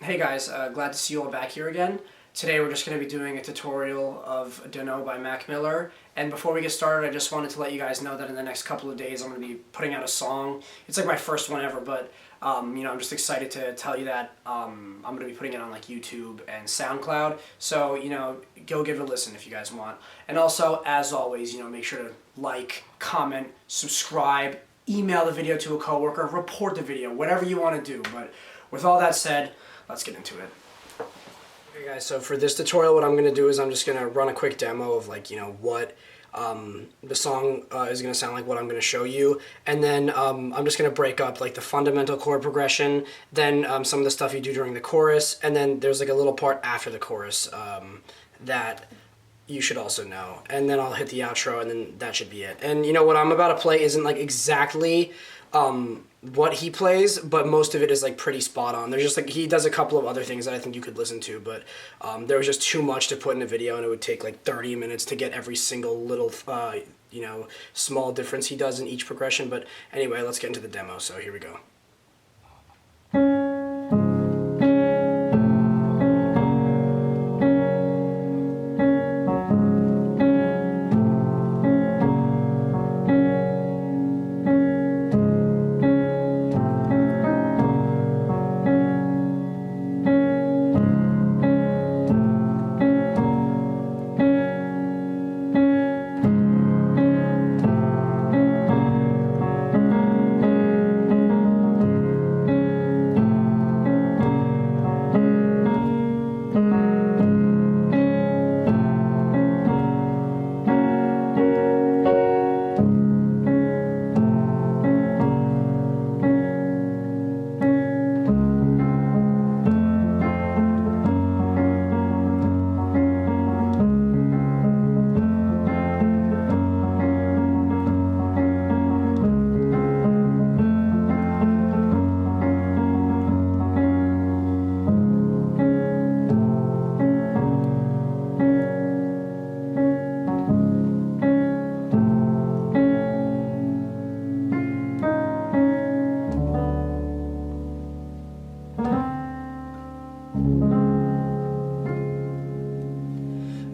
Hey guys, glad to see you all back here again. Today we're just going to be doing a tutorial of Dunno by Mac Miller. And before we get started, I just wanted to let you guys know that in the next couple of days I'm going to be putting out a song. It's like my first one ever, but I'm just excited to tell you that I'm going to be putting it on like YouTube and SoundCloud. So, go give it a listen if you guys want. And also, as always, make sure to like, comment, subscribe, email the video to a coworker, report the video, whatever you want to do. But with all that said, let's get into it. Okay guys, so for this tutorial what I'm going to do is I'm just going to run a quick demo of what the song is going to sound like, what I'm going to show you, and then I'm just going to break up like the fundamental chord progression, then some of the stuff you do during the chorus, and then there's like a little part after the chorus that you should also know, and then I'll hit the outro, and then that should be it. And what I'm about to play isn't like exactly what he plays, but most of it is like pretty spot on. There's just like, he does a couple of other things that I think you could listen to, but there was just too much to put in a video, and it would take like 30 minutes to get every single little small difference he does in each progression. But anyway, let's get into the demo. So here we go.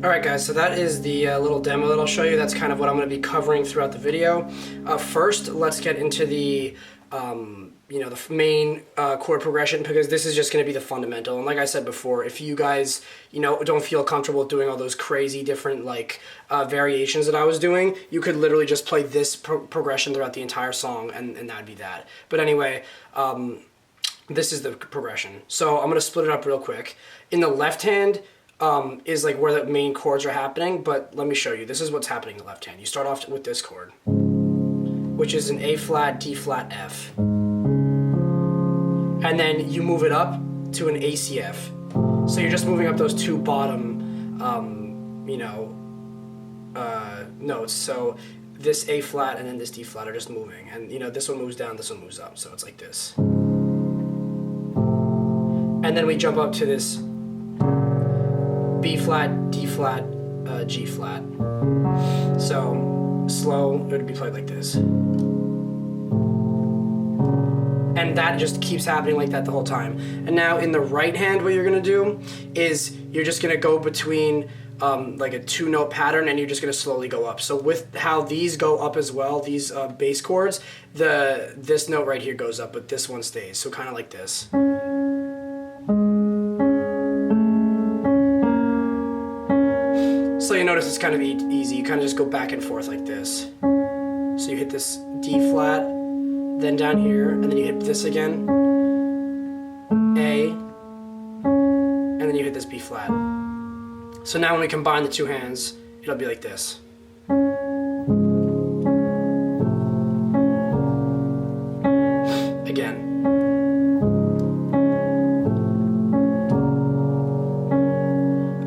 Alright guys, so that is the little demo that I'll show you. That's kind of what I'm going to be covering throughout the video. First, let's get into the the main chord progression, because this is just going to be the fundamental. And like I said before, if you guys don't feel comfortable doing all those crazy different variations that I was doing, you could literally just play this progression throughout the entire song, and that'd be that. But anyway, this is the progression. So I'm going to split it up real quick. In the left hand is like where the main chords are happening, but let me show you. This is what's happening in the left hand. You start off with this chord, which is an A flat, D flat, F. And then you move it up to an ACF. So you're just moving up those two bottom, notes. So this A flat and then this D flat are just moving. And this one moves down, this one moves up. So it's like this. And then we jump up to this B flat, D flat, G flat. So slow, it would be played like this. And that just keeps happening like that the whole time. And now in the right hand, what you're gonna do is you're just gonna go between like a 2-note pattern, and you're just gonna slowly go up. So with how these go up as well, these bass chords, this note right here goes up, but this one stays. So kind of like this. So you notice it's kind of easy. You kind of just go back and forth like this. So you hit this D flat, then down here, and then you hit this again, A, and then you hit this B flat. So now when we combine the two hands, it'll be like this. Again.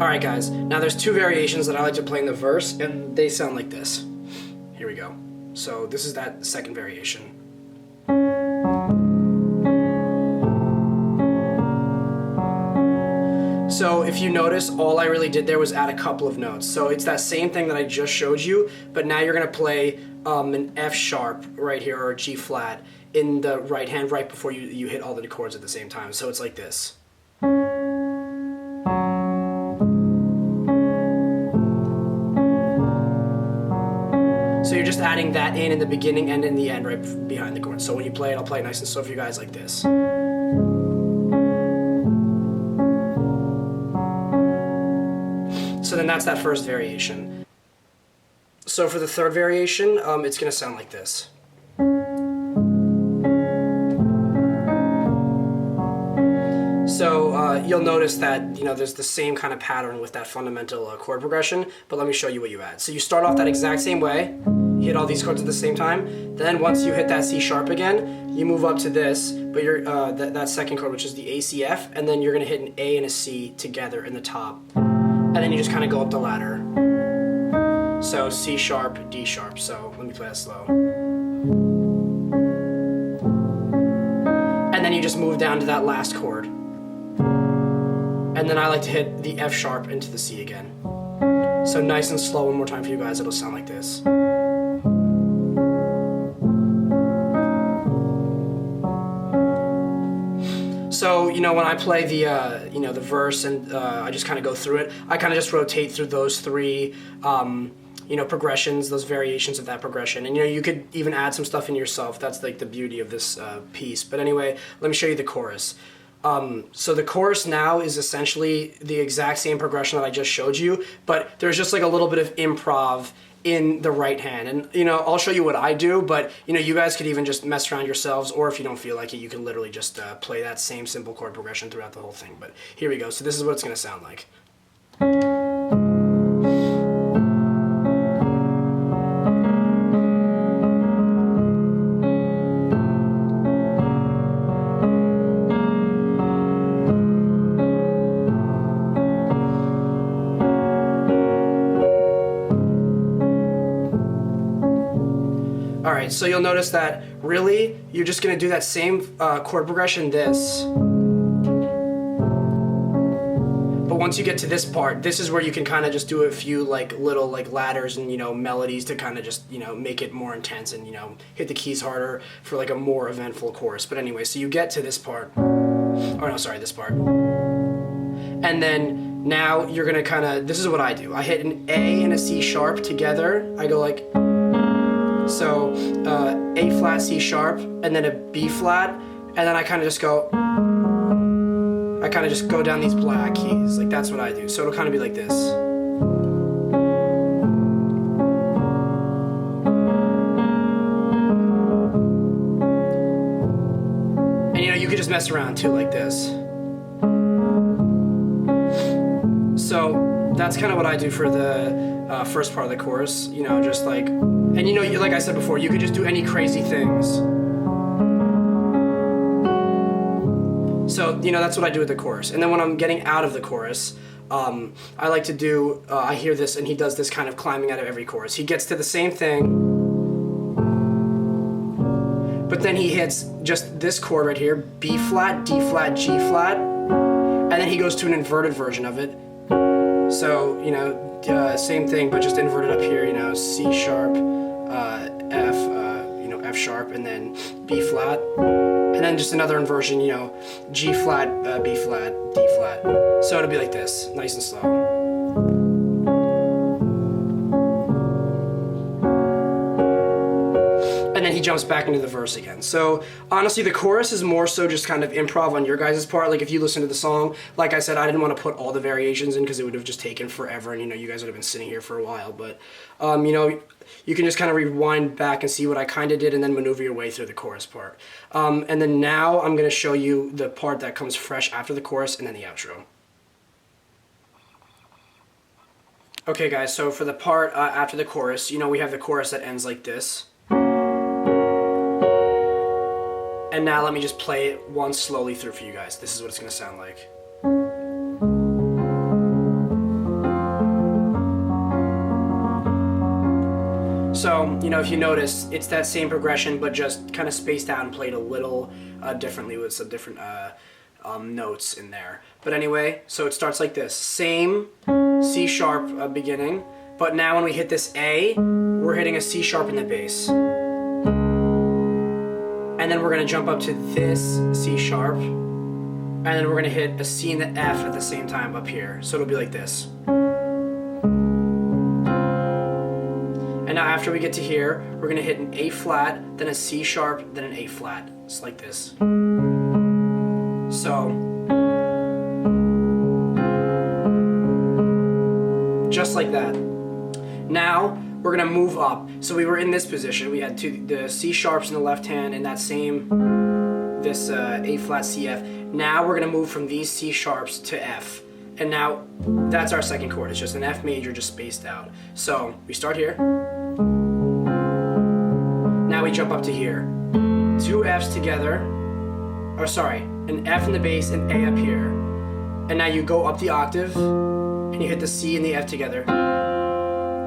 Alright guys, now there's two variations that I like to play in the verse, and they sound like this. Here we go. So this is that second variation. So if you notice, all I really did there was add a couple of notes. So it's that same thing that I just showed you, but now you're going to play an F sharp right here, or a G flat in the right hand right before you hit all the chords at the same time. So it's like this. So you're just adding that in the beginning and in the end right behind the chord. So when you play it, I'll play it nice and slow for you guys like this. So then that's that first variation. So for the third variation, it's going to sound like this. So you'll notice that, you know, there's the same kind of pattern with that fundamental chord progression, but let me show you what you add. So you start off that exact same way, hit all these chords at the same time, then once you hit that C sharp again, you move up to this, but you're that second chord, which is the A, C, F, and then you're going to hit an A and a C together in the top, and then you just kind of go up the ladder. So C sharp, D sharp. So let me play that slow. And then you just move down to that last chord. And then I like to hit the F sharp into the C again. So nice and slow, one more time for you guys, it'll sound like this. So, you know, when I play the, you know, the verse and I just kind of go through it, I kind of just rotate through those three, you know, progressions, those variations of that progression. And, you know, you could even add some stuff in yourself. That's like the beauty of this piece. But anyway, let me show you the chorus. So the chorus now is essentially the exact same progression that I just showed you, but there's just like a little bit of improv in the right hand. And, you know, I'll show you what I do, but, you know, you guys could even just mess around yourselves, or if you don't feel like it, you can literally just play that same simple chord progression throughout the whole thing. But here we go. So this is what it's going to sound like. Alright, so you'll notice that really you're just going to do that same chord progression this. But once you get to this part, this is where you can kind of just do a few like little like ladders and, you know, melodies to kind of just, you know, make it more intense and, you know, hit the keys harder for like a more eventful chorus. But anyway, so you get to this part. Oh no, sorry, this part. And then now you're going to kind of, this is what I do. I hit an A and a C sharp together. I go like, so A flat, C sharp, and then a B flat, and then I kind of just go, down these black keys, like that's what I do. So it'll kind of be like this. And, you know, you could just mess around too like this. So that's kind of what I do for the first part of the chorus, you know, just like, and you know, like I said before, you could just do any crazy things. So, you know, that's what I do with the chorus. And then when I'm getting out of the chorus, I like to do, I hear this and he does this kind of climbing out of every chorus. He gets to the same thing, but then he hits just this chord right here, B flat, D flat, G flat, and then he goes to an inverted version of it. So, you know, same thing, but just inverted up here, you know, C sharp, F, you know, F sharp, and then B flat, and then just another inversion, you know, G flat, B flat, D flat. So it'll be like this, nice and slow. And then he jumps back into the verse again. So honestly, the chorus is more so just kind of improv on your guys' part. Like if you listen to the song, like I said, I didn't want to put all the variations in because it would have just taken forever and, you know, you guys would have been sitting here for a while. But, you know, you can just kind of rewind back and see what I kind of did and then maneuver your way through the chorus part. And then now I'm going to show you the part that comes fresh after the chorus and then the outro. Okay guys, so for the part after the chorus, you know, we have the chorus that ends like this. And now let me just play it once slowly through for you guys. This is what it's going to sound like. So, you know, if you notice, it's that same progression, but just kind of spaced out and played a little differently with some different notes in there. But anyway, so it starts like this. Same C sharp beginning, but now when we hit this A, we're hitting a C sharp in the bass. And then we're going to jump up to this C sharp, and then we're going to hit a C and the F at the same time up here. So it'll be like this. And Now after we get to here, we're gonna hit an A flat, then a C sharp, then an A flat. It's like this. So, just like that. Now, we're gonna move up. So we were in this position. We had the C sharps in the left hand and that same, this A flat C F. Now we're gonna move from these C sharps to F. And now, that's our second chord. It's just an F major just spaced out. So, we start here. Now we jump up to here. Two Fs together, or sorry, an F in the bass and A up here. And now you go up the octave, and you hit the C and the F together.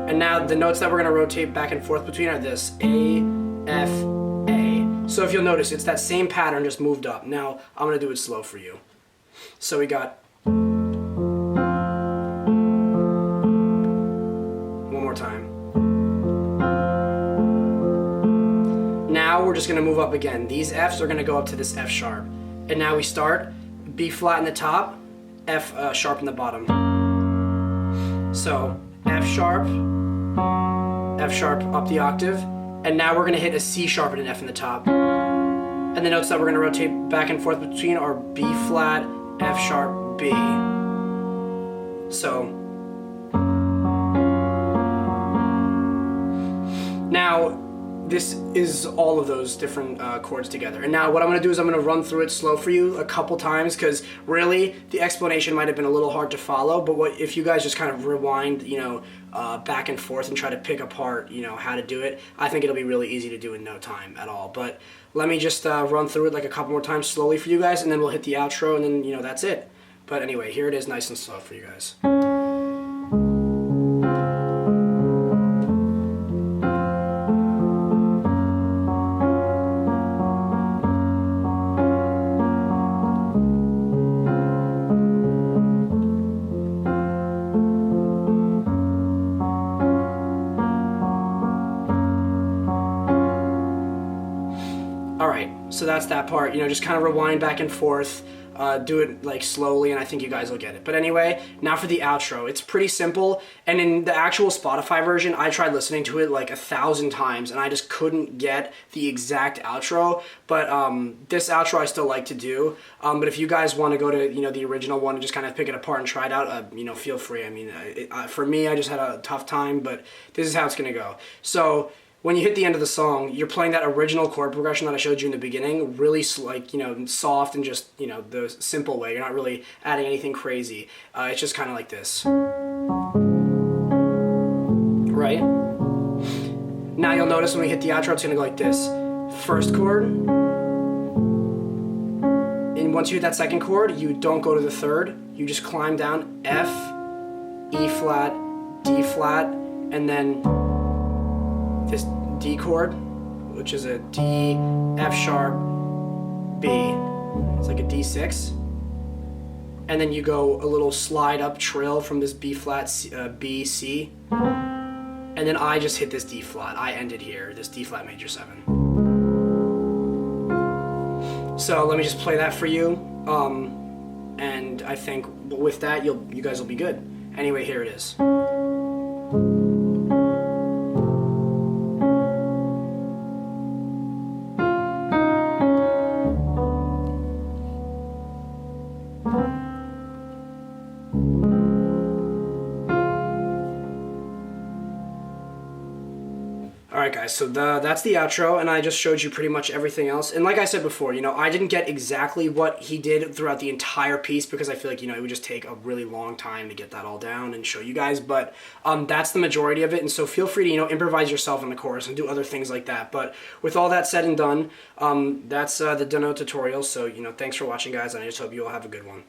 And now the notes that we're gonna rotate back and forth between are this, A, F, A. So if you'll notice, it's that same pattern just moved up. Now, I'm gonna do it slow for you. So we got, one more time. Now we're just gonna move up again. These Fs are gonna go up to this F sharp. And now we start B flat in the top, F sharp in the bottom. So F sharp up the octave, and now we're gonna hit a C sharp and an F in the top. And the notes that we're gonna rotate back and forth between are B flat, F sharp, B. So now this is all of those different chords together. And now what I'm gonna do is I'm gonna run through it slow for you a couple times, because really the explanation might have been a little hard to follow, but if you guys just kind of rewind, back and forth and try to pick apart, how to do it, I think it'll be really easy to do in no time at all. But let me just run through it like a couple more times slowly for you guys, and then we'll hit the outro, and then, that's it. But anyway, here it is nice and slow for you guys. Alright, so that's that part, just kind of rewind back and forth, do it like slowly, and I think you guys will get it. But anyway, now for the outro. It's pretty simple, and in the actual Spotify version, I tried listening to it like 1,000 times, and I just couldn't get the exact outro, but this outro I still like to do. But if you guys want to go to, the original one and just kind of pick it apart and try it out, feel free. I mean, for me, I just had a tough time, but this is how it's going to go. So, when you hit the end of the song, you're playing that original chord progression that I showed you in the beginning, really soft and just, the simple way. You're not really adding anything crazy. It's just kind of like this. Right? Now you'll notice when we hit the outro, it's gonna go like this. First chord, and once you hit that second chord, you don't go to the third. You just climb down F, E flat, D flat, and then this D chord, which is a D, F sharp, B. It's like a D6. And then you go a little slide up trill from this B flat, B, C. And then I just hit this D flat. I ended here, this D flat major 7. So let me just play that for you. And I think with that, you guys will be good. Anyway, here it is. Alright guys, so that's the outro, and I just showed you pretty much everything else. And like I said before, I didn't get exactly what he did throughout the entire piece, because I feel like, it would just take a really long time to get that all down and show you guys, but that's the majority of it, and so feel free to, improvise yourself in the chorus and do other things like that. But with all that said and done, that's the Dunno tutorial, so, thanks for watching guys, and I just hope you all have a good one.